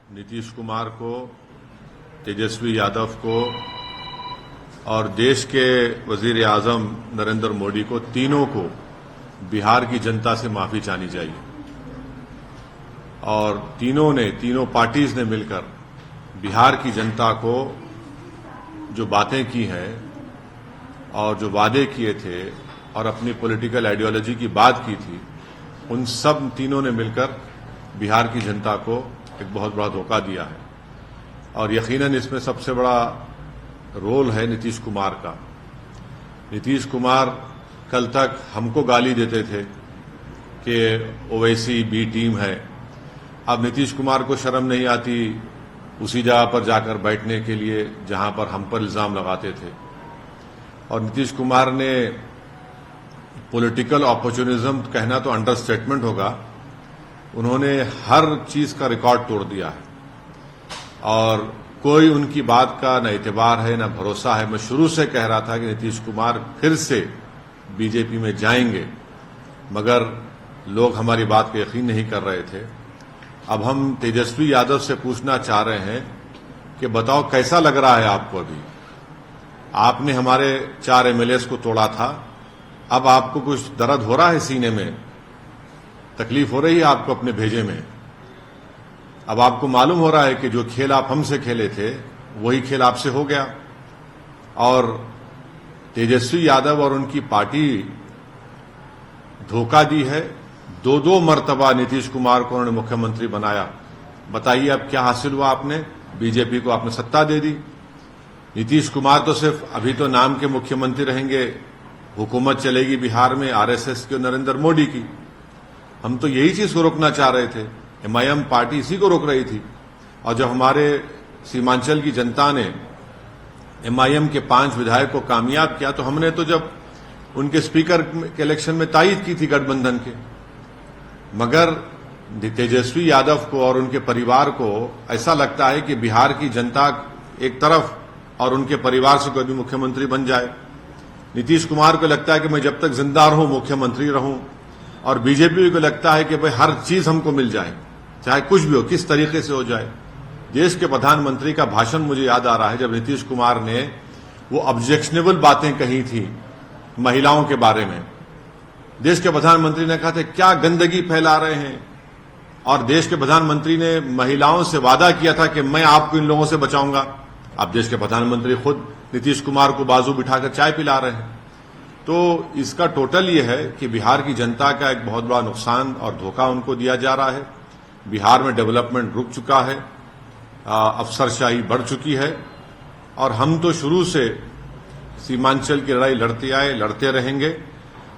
नीतीश कुमार को, तेजस्वी यादव को और देश के वजीर आजम नरेंद्र मोदी को, तीनों को बिहार की जनता से माफी चाहनी चाहिए। और तीनों पार्टीज ने मिलकर बिहार की जनता को जो बातें की हैं और जो वादे किए थे और अपनी पॉलिटिकल आइडियोलॉजी की बात की थी, उन सब तीनों ने मिलकर बिहार की जनता को एक बहुत बड़ा धोखा दिया है। और यकीनन इसमें सबसे बड़ा रोल है नीतीश कुमार का। नीतीश कुमार कल तक हमको गाली देते थे कि ओवैसी बी टीम है। अब नीतीश कुमार को शर्म नहीं आती उसी जगह पर जाकर बैठने के लिए जहां पर हम पर इल्जाम लगाते थे। और नीतीश कुमार ने पॉलिटिकल अपॉर्चुनिज्म कहना तो अंडरस्टेटमेंट होगा, उन्होंने हर चीज का रिकॉर्ड तोड़ दिया है और कोई उनकी बात का न एतबार है न भरोसा है। मैं शुरू से कह रहा था कि नीतीश कुमार फिर से बीजेपी में जाएंगे, मगर लोग हमारी बात को यकीन नहीं कर रहे थे। अब हम तेजस्वी यादव से पूछना चाह रहे हैं कि बताओ कैसा लग रहा है आपको? अभी आपने हमारे 4 एमएलएस को तोड़ा था, अब आपको कुछ दर्द हो रहा है सीने में? तकलीफ हो रही है आपको अपने भेजे में? अब आपको मालूम हो रहा है कि जो खेल आप हमसे खेले थे वही खेल आपसे हो गया। और तेजस्वी यादव और उनकी पार्टी धोखा दी है। 2 मर्तबा नीतीश कुमार को उन्होंने मुख्यमंत्री बनाया। बताइए अब क्या हासिल हुआ आपने? बीजेपी को आपने सत्ता दे दी। नीतीश कुमार तो सिर्फ अभी तो नाम के मुख्यमंत्री रहेंगे, हुकूमत चलेगी बिहार में आरएसएस की और नरेंद्र मोदी की। हम तो यही चीज को रोकना चाह रहे थे। एमआईएम पार्टी इसी को रोक रही थी। और जब हमारे सीमांचल की जनता ने एमआईएम के 5 विधायक को कामयाब किया तो हमने तो जब उनके स्पीकर के इलेक्शन में तायद की थी गठबंधन के। मगर तेजस्वी यादव को और उनके परिवार को ऐसा लगता है कि बिहार की जनता एक तरफ और उनके परिवार से कोई भी मुख्यमंत्री बन जाए। नीतीश कुमार को लगता है कि मैं जब तक जिंदा रहूं मुख्यमंत्री रहूं, और बीजेपी को लगता है कि भाई हर चीज हमको मिल जाए, चाहे कुछ भी हो, किस तरीके से हो जाए। देश के प्रधानमंत्री का भाषण मुझे याद आ रहा है जब नीतीश कुमार ने वो ऑब्जेक्शनेबल बातें कही थी महिलाओं के बारे में। देश के प्रधानमंत्री ने कहा था क्या गंदगी फैला रहे हैं, और देश के प्रधानमंत्री ने महिलाओं से वादा किया था कि मैं आपको इन लोगों से बचाऊंगा। अब देश के प्रधानमंत्री खुद नीतीश कुमार को बाजू बिठाकर चाय पिला रहे हैं। तो इसका टोटल ये है कि बिहार की जनता का एक बहुत बड़ा नुकसान और धोखा उनको दिया जा रहा है। बिहार में डेवलपमेंट रुक चुका है, अफसरशाही बढ़ चुकी है, और हम तो शुरू से सीमांचल की लड़ाई लड़ते आए, लड़ते रहेंगे।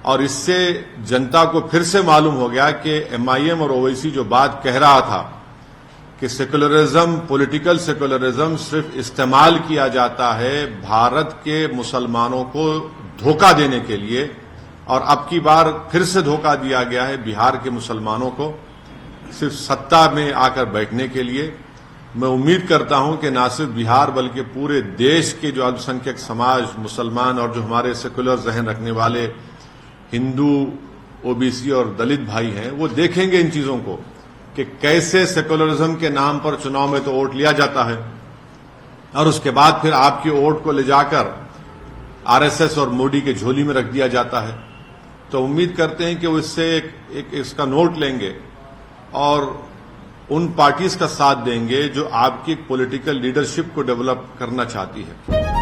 और इससे जनता को फिर से मालूम हो गया कि एमआईएम और ओवैसी जो बात कह रहा था कि सेकुलरिज्म, पॉलिटिकल सेकुलरिज्म सिर्फ इस्तेमाल किया जाता है भारत के मुसलमानों को धोखा देने के लिए, और अब की बार फिर से धोखा दिया गया है बिहार के मुसलमानों को सिर्फ सत्ता में आकर बैठने के लिए। मैं उम्मीद करता हूं कि न सिर्फ बिहार बल्कि पूरे देश के जो अल्पसंख्यक समाज, मुसलमान और जो हमारे सेकुलर जहन रखने वाले हिंदू, ओबीसी और दलित भाई हैं, वो देखेंगे इन चीजों को कि कैसे सेकुलरिज्म के नाम पर चुनाव में तो वोट लिया जाता है और उसके बाद फिर आपकी वोट को ले जाकर आरएसएस और मोदी के झोली में रख दिया जाता है। तो उम्मीद करते हैं कि वो इससे एक इसका नोट लेंगे और उन पार्टीज का साथ देंगे जो आपकी पॉलिटिकल लीडरशिप को डेवलप करना चाहती है।